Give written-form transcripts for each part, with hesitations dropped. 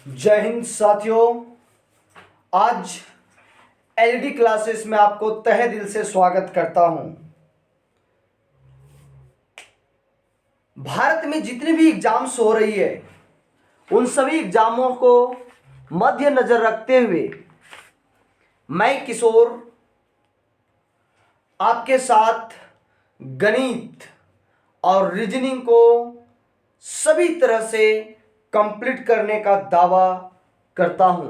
जय हिंद साथियों। आज एलईडी क्लासेस में आपको तहे दिल से स्वागत करता हूं। भारत में जितनी भी एग्जाम्स हो रही है उन सभी एग्जामों को मद्देनजर रखते हुए मैं किशोर आपके साथ गणित और रीजनिंग को सभी तरह से कंप्लीट करने का दावा करता हूं।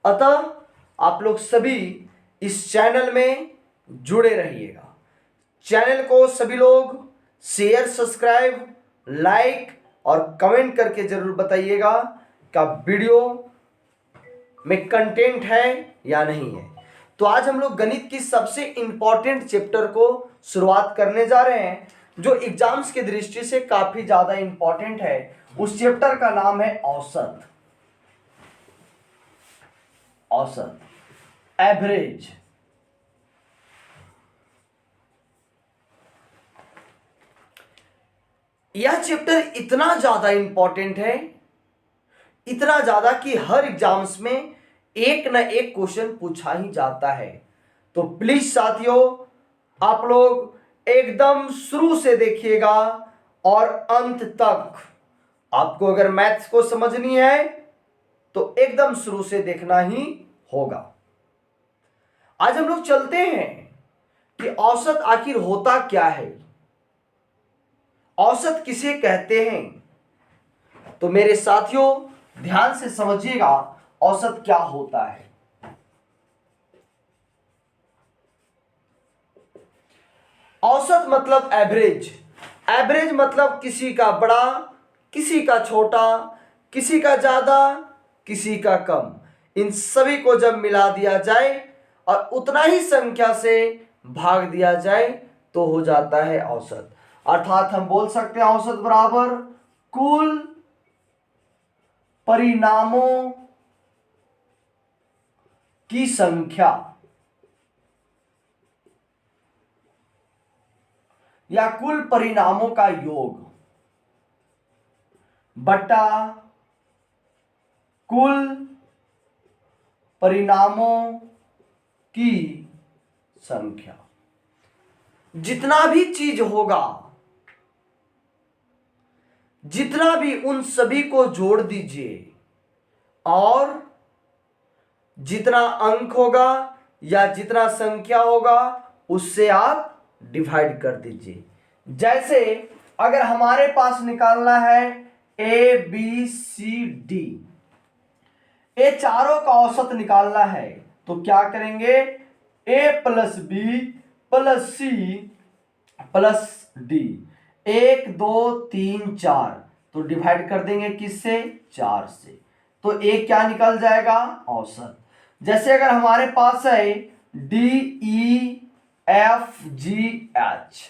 अतः आप लोग सभी इस चैनल में जुड़े रहिएगा। चैनल को सभी लोग शेयर, सब्सक्राइब, लाइक और कमेंट करके जरूर बताइएगा कि वीडियो में कंटेंट है या नहीं है। तो आज हम लोग गणित की सबसे इंपॉर्टेंट चैप्टर को शुरुआत करने जा रहे हैं, जो एग्जाम्स की दृष्टि से काफी ज्यादा इंपॉर्टेंट है। उस चैप्टर का नाम है औसत। औसत, एवरेज। यह चैप्टर इतना ज्यादा इंपॉर्टेंट है, इतना ज्यादा कि हर एग्जाम्स में एक न एक क्वेश्चन पूछा ही जाता है। तो प्लीज साथियों, आप लोग एकदम शुरू से देखिएगा और अंत तक। आपको अगर मैथ्स को समझनी है तो एकदम शुरू से देखना ही होगा। आज हम लोग चलते हैं कि औसत आखिर होता क्या है, औसत किसे कहते हैं। तो मेरे साथियों ध्यान से समझिएगा औसत क्या होता है। औसत मतलब एवरेज। एवरेज मतलब किसी का बड़ा, किसी का छोटा, किसी का ज्यादा, किसी का कम, इन सभी को जब मिला दिया जाए और उतना ही संख्या से भाग दिया जाए तो हो जाता है औसत। अर्थात हम बोल सकते हैं औसत बराबर कुल परिणामों की संख्या या कुल परिणामों का योग बटा कुल परिणामों की संख्या। जितना भी चीज होगा, जितना भी, उन सभी को जोड़ दीजिए और जितना अंक होगा या जितना संख्या होगा उससे आप डिवाइड कर दीजिए। जैसे अगर हमारे पास निकालना है ए बी सी डी, ये चारों का औसत निकालना है तो क्या करेंगे, A plus B plus C plus D, 1 2 3 4, तो डिवाइड कर देंगे किससे, 4 से, तो ए क्या निकल जाएगा, औसत। जैसे अगर हमारे पास है D E F G H,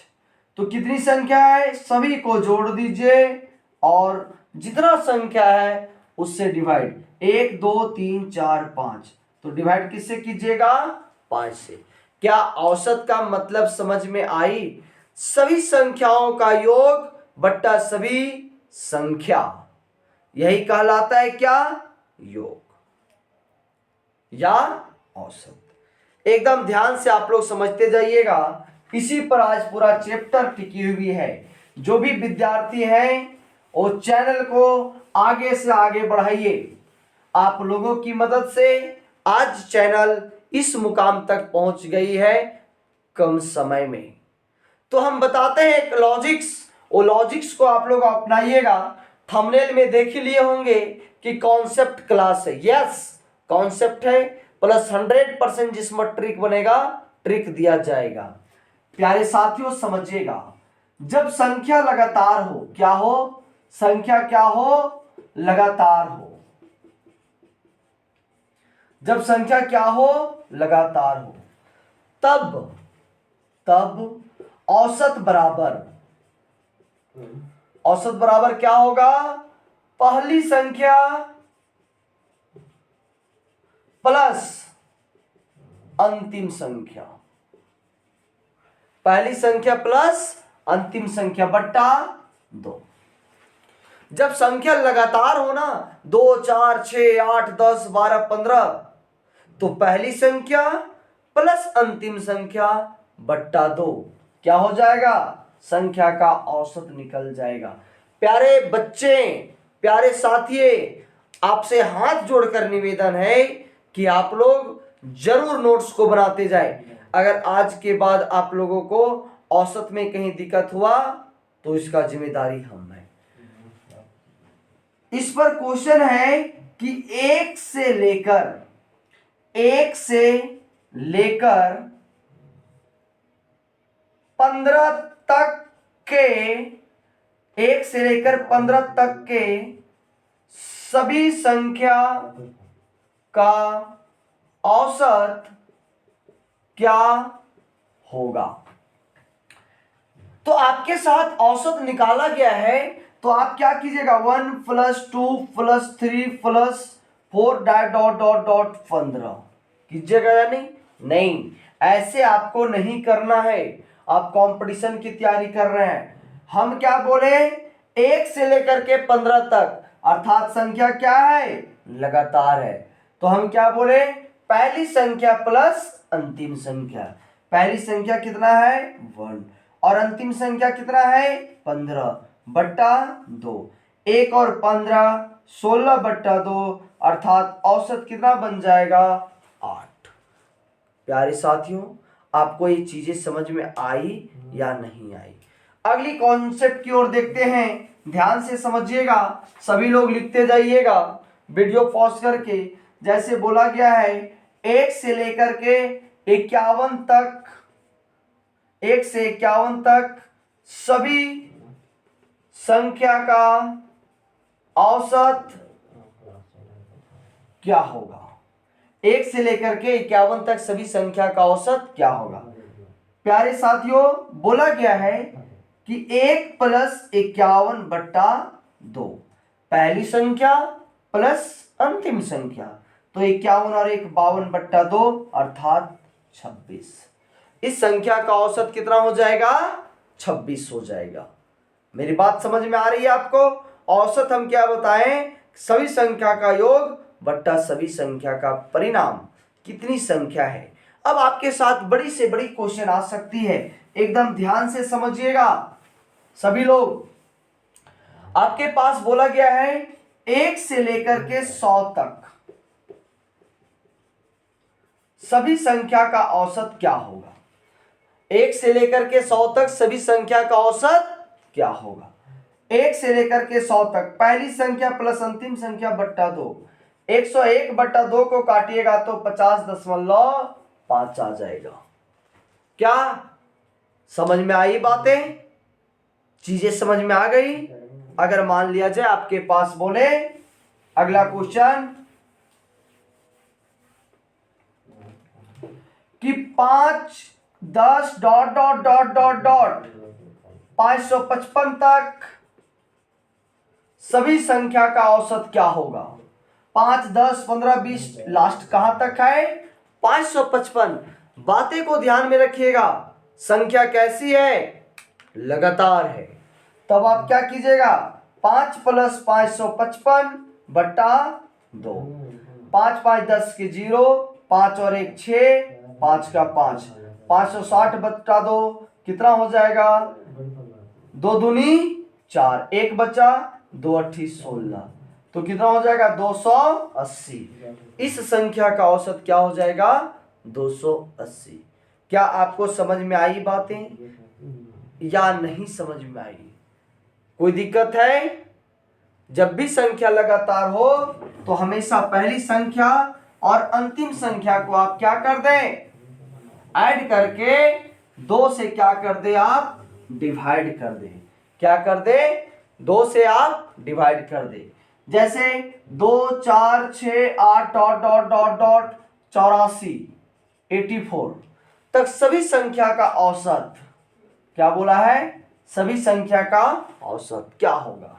तो कितनी संख्या है, सभी को जोड़ दीजिए और जितना संख्या है उससे डिवाइड, 1 2 3 4 5, तो डिवाइड किससे कीजिएगा, 5 से। क्या औसत का मतलब समझ में आई? सभी संख्याओं का योग बट्टा सभी संख्या, यही कहलाता है क्या, योग या औसत। एकदम ध्यान से आप लोग समझते जाइएगा। इसी पर आज पूरा चैप्टर टिकी हुई है। जो भी विद्यार्थी हैं वो चैनल को आगे से आगे बढ़ाइए। आप लोगों की मदद से आज चैनल इस मुकाम तक पहुंच गई है कम समय में। तो हम बताते हैं एक लॉजिक्स, वो लॉजिक्स को आप लोग अपनाइएगा। थंबनेल में देख ही लिए होंगे कि कॉन्सेप्ट क्लास है। यस, कॉन्सेप्ट है प्लस 100% जिसमें ट्रिक बनेगा, ट्रिक दिया जाएगा। प्यारे साथियों समझिएगा, जब संख्या लगातार हो, क्या हो, संख्या क्या हो, लगातार हो। जब संख्या क्या हो, लगातार हो, तब औसत बराबर क्या होगा, पहली संख्या प्लस अंतिम संख्या, पहली संख्या प्लस अंतिम संख्या बट्टा 2। जब संख्या लगातार हो ना 2 4 6 8 10 12 15, तो पहली संख्या प्लस अंतिम संख्या बट्टा 2 क्या हो जाएगा, संख्या का औसत निकल जाएगा। प्यारे बच्चे, प्यारे साथियों, आपसे हाथ जोड़कर निवेदन है कि आप लोग जरूर नोट्स को बनाते जाएं। अगर आज के बाद आप लोगों को औसत में कहीं दिक्कत हुआ तो इसका जिम्मेदारी हम है। इस पर क्वेश्चन है कि 1 से लेकर 15 तक के 1 से लेकर 15 तक के सभी संख्या का औसत क्या होगा। तो आपके साथ औसत निकाला गया है, तो आप क्या कीजिएगा, 1 + 2 + 3 + 4 डॉट डॉट डॉट 15 कीजिएगा या नहीं? नहीं, ऐसे आपको नहीं करना है। आप कंपटीशन की तैयारी कर रहे हैं। हम क्या बोले, 1 से लेकर के 15 तक, अर्थात संख्या क्या है, लगातार है। तो हम क्या बोले, पहली संख्या प्लस अंतिम संख्या। पहली संख्या कितना है, 1, और अंतिम संख्या कितना है, 15 बट्टा 2। 1 और 15 16 बट्टा 2, अर्थात औसत कितना बन जाएगा, 8। प्यारे साथियों, आपको ये चीजें समझ में आई या नहीं आई? अगली कॉन्सेप्ट की ओर देखते हैं। ध्यान से समझिएगा, सभी लोग लिखते जाइएगा वीडियो पॉज करके। जैसे बोला गया है 1 से लेकर के 51 तक, 1 से 51 तक सभी संख्या का औसत क्या होगा। 1 से लेकर के 51 तक सभी संख्या का औसत क्या होगा। प्यारे साथियों, बोला गया है कि 1 + 51 बट्टा 2, पहली संख्या प्लस अंतिम संख्या, तो 51 और 1 52 बट्टा 2, अर्थात 26। इस संख्या का औसत कितना हो जाएगा, 26 हो जाएगा। मेरी बात समझ में आ रही है आपको? औसत हम क्या बताएं, सभी संख्या का योग बट्टा सभी संख्या का परिणाम, कितनी संख्या है। अब आपके साथ बड़ी से बड़ी क्वेश्चन आ सकती है, एकदम ध्यान से समझिएगा सभी लोग। आपके पास बोला गया है 1 से लेकर के 100 तक सभी संख्या का औसत क्या होगा। 1 से लेकर के 100 तक सभी संख्या का औसत क्या होगा। 1 से लेकर के 100 तक पहली संख्या प्लस अंतिम संख्या बट्टा 2। 101 बट्टा 2 को काटिएगा तो 50.5 आ जाएगा। क्या समझ में आई बातें? चीजें समझ में आ गई? अगर मान लिया जाए आपके पास बोले अगला क्वेश्चन कि 5 10 dot dot dot dot dot 555 तक सभी संख्या का औसत क्या होगा। 5 10 15 20 लास्ट कहां तक है, 555। बातें को ध्यान में रखिएगा, संख्या कैसी है, लगातार है। तब आप क्या कीजिएगा, 5 + 555 बट्टा 2। 5 5 10 के 0, 5 और 1 6, 5 का 5, 560 बट्टा 2 कितना हो जाएगा, 2 दूनी 4, 1 बचा, 2 8 16, तो कितना हो जाएगा 280। इस संख्या का औसत क्या हो जाएगा, 280। क्या आपको समझ में आई बातें या नहीं समझ में आई? कोई दिक्कत है? जब भी संख्या लगातार हो तो हमेशा पहली संख्या और अंतिम संख्या को आप क्या कर दें, ऐड करके 2 से क्या कर दे, आप डिवाइड कर दे। क्या कर दे, 2 से आप डिवाइड कर दे। जैसे 2 4 6 8 डॉट डॉट डॉट डॉट 84 84 तक सभी संख्या का औसत क्या बोला है, सभी संख्या का औसत क्या होगा।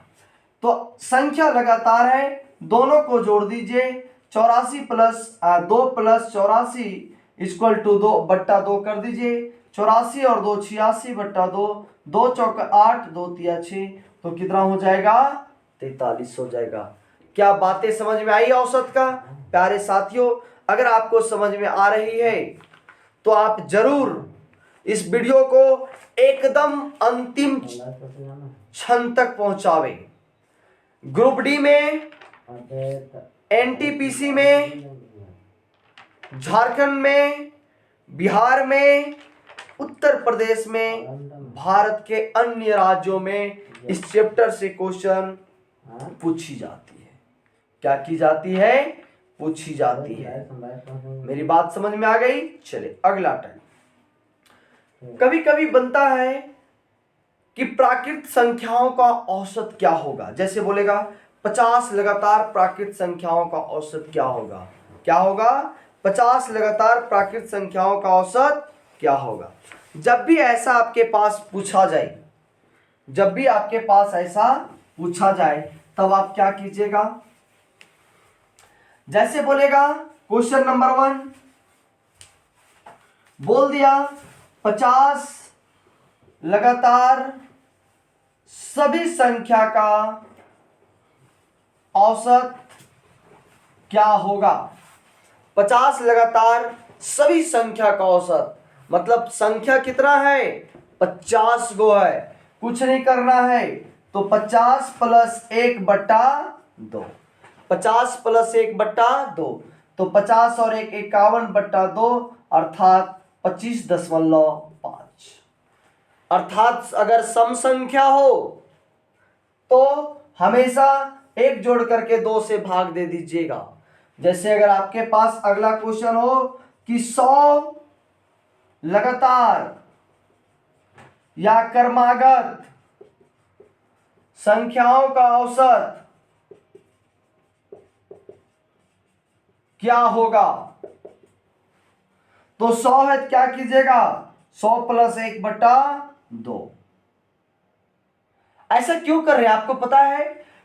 तो संख्या लगातार है, दोनों को जोड़ दीजिए। 84 + 2 + 84 = 2 बट्टा 2 कर दीजिए। 84 और 2 86 बट्टा 2, 2 चौका 8, 2 तिया 6, तो कितना हो जाएगा 43 हो जाएगा। क्या बातें समझ में आई औसत का? प्यारे साथियों, अगर आपको समझ में आ रही है तो आप जरूर इस वीडियो को एकदम अंतिम क्षण तक पहुंचावे। ग्रुप डी में, एनटीपीसी में, झारखंड में, बिहार में, उत्तर प्रदेश में, भारत के अन्य राज्यों में इस चैप्टर से क्वेश्चन पूछी जाती है। क्या की जाती है? पूछी जाती है। मेरी बात समझ में आ गई? चले अगला टाइम। कभी कभी बनता है कि प्राकृत संख्याओं का औसत क्या होगा। जैसे बोलेगा 50 लगातार प्राकृत संख्याओं का औसत क्या होगा? क्या होगा? 50 लगातार प्राकृत संख्याओं का औसत क्या होगा? जब भी ऐसा आपके पास पूछा जाए, जब भी आपके पास ऐसा पूछा जाए, तब आप क्या कीजिएगा? जैसे बोलेगा क्वेश्चन नंबर 1 बोल दिया 50 लगातार सभी संख्या का औसत क्या होगा? 50 लगातार सभी संख्या का औसत, मतलब संख्या कितना है? 50 गो है। कुछ नहीं करना है, तो 50 प्लस 1/2, 50 प्लस 1/2, तो 50 और 1 51/2, अर्थात 25.5। अर्थात अगर सम संख्या हो तो हमेशा एक जोड़ करके 2 से भाग दे दीजिएगा। जैसे अगर आपके पास अगला क्वेश्चन हो कि 100 लगातार या क्रमागत संख्याओं का औसत क्या होगा, तो 100 है, क्या कीजिएगा? 100 प्लस 1/2। ऐसा क्यों कर रहे हैं आपको पता है?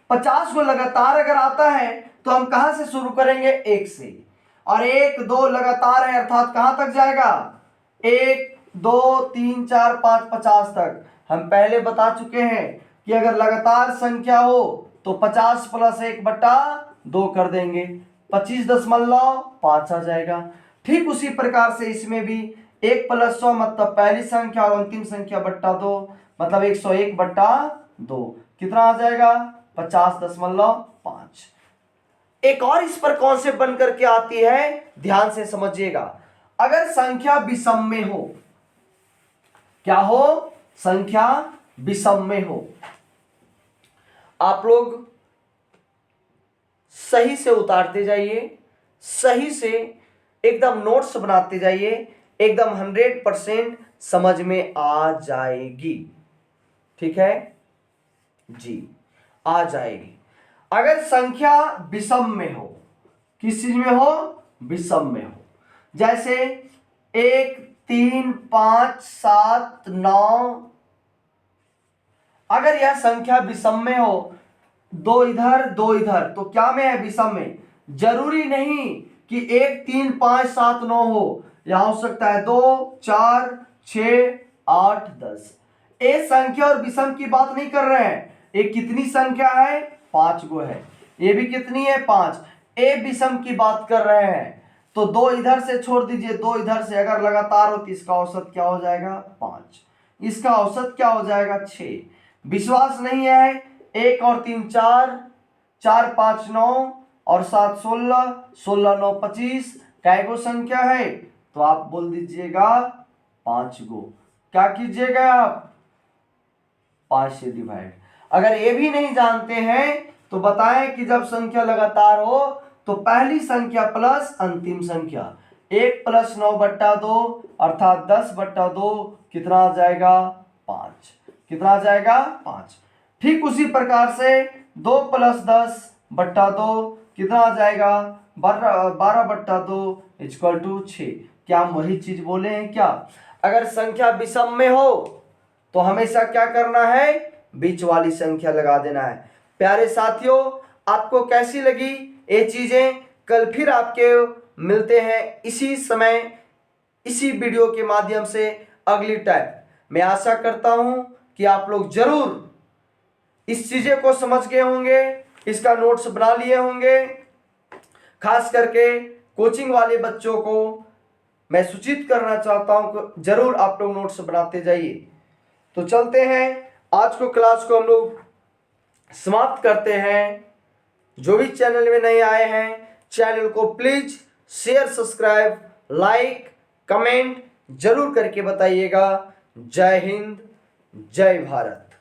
50 को लगातार अगर आता है तो हम कहां से शुरू करेंगे? 1 से। और 1 2 लगातार है, अर्थात कहां तक जाएगा? 1 2 3 4 5 50 तक। हम पहले बता चुके हैं कि अगर लगातार संख्या हो तो 50 प्लस 1/2 कर देंगे, 25.5 आ जाएगा। ठीक उसी प्रकार से इसमें भी 1 प्लस 100 मतलब पहली संख्या और अंतिम संख्या बट्टा 2, मतलब 101/2 कितना आ जाएगा? 50.5। एक और इस पर कॉन्सेप्ट बन करके आती है, ध्यान से समझिएगा। अगर संख्या विषम में हो, क्या हो? संख्या विषम में हो, आप लोग सही से उतारते जाइए, सही से एकदम नोट्स बनाते जाइए, एकदम 100% समझ में आ जाएगी। ठीक है जी, आ जाएगी। अगर संख्या विषम में हो, किस चीज में हो? विषम में हो। जैसे 1 3 5 7 9, अगर यह संख्या विषम में हो, 2 इधर 2 इधर, तो क्या में है? विषम में। जरूरी नहीं कि 1 3 5 7 9 हो, यहां हो सकता है 2 4 6 8 10। ए संख्या और विषम की बात नहीं कर रहे हैं। ये कितनी संख्या है? 5 गो है। ये भी कितनी है? 5। ए विषम की बात कर रहे हैं, तो 2 इधर से छोड़ दीजिए, 2 इधर से अगर लगातार हो तो इसका औसत क्या हो जाएगा? 5। इसका औसत क्या हो जाएगा? 6। विश्वास नहीं है? 1 और 3 4, 4 5 9 और 7 16, 16 9 25, कैगो संख्या है? तो आप बोल दीजिएगा 5 गो। क्या कीजिएगा आप? 5 से डिवाइड। अगर ये भी नहीं जानते हैं तो बताएं कि जब संख्या लगातार हो तो पहली संख्या प्लस अंतिम संख्या, 1 प्लस 9/2 अर्थात 10/2 कितना आ जाएगा? 5। कितना आ जाएगा? 5। ठीक उसी प्रकार से 2 प्लस 10/2 कितना आ जाएगा? 12/2 इक्वल टू 6। क्या हम वही चीज बोले हैं क्या? अगर संख्या विषम में हो तो हमेशा क्या करना है? बीच वाली संख्या लगा देना है। प्यारे साथियों, आपको कैसी लगी ये चीजें? कल फिर आपके मिलते हैं इसी समय, इसी वीडियो के माध्यम से अगली टाइम। मैं आशा करता हूं कि आप लोग जरूर इस चीजें को समझ गए होंगे, इसका नोट्स बना लिए होंगे। खास करके कोचिंग वाले बच्चों को मैं सूचित करना चाहता हूं कि जरूर आप लोग नोट्स बनाते जाइए। तो चलते हैं, आज को क्लास को हम लोग समाप्त करते हैं। जो भी चैनल में नए आए हैं, चैनल को please share, subscribe, like, comment जरूर करके बताइएगा। जय हिंद, जय भारत।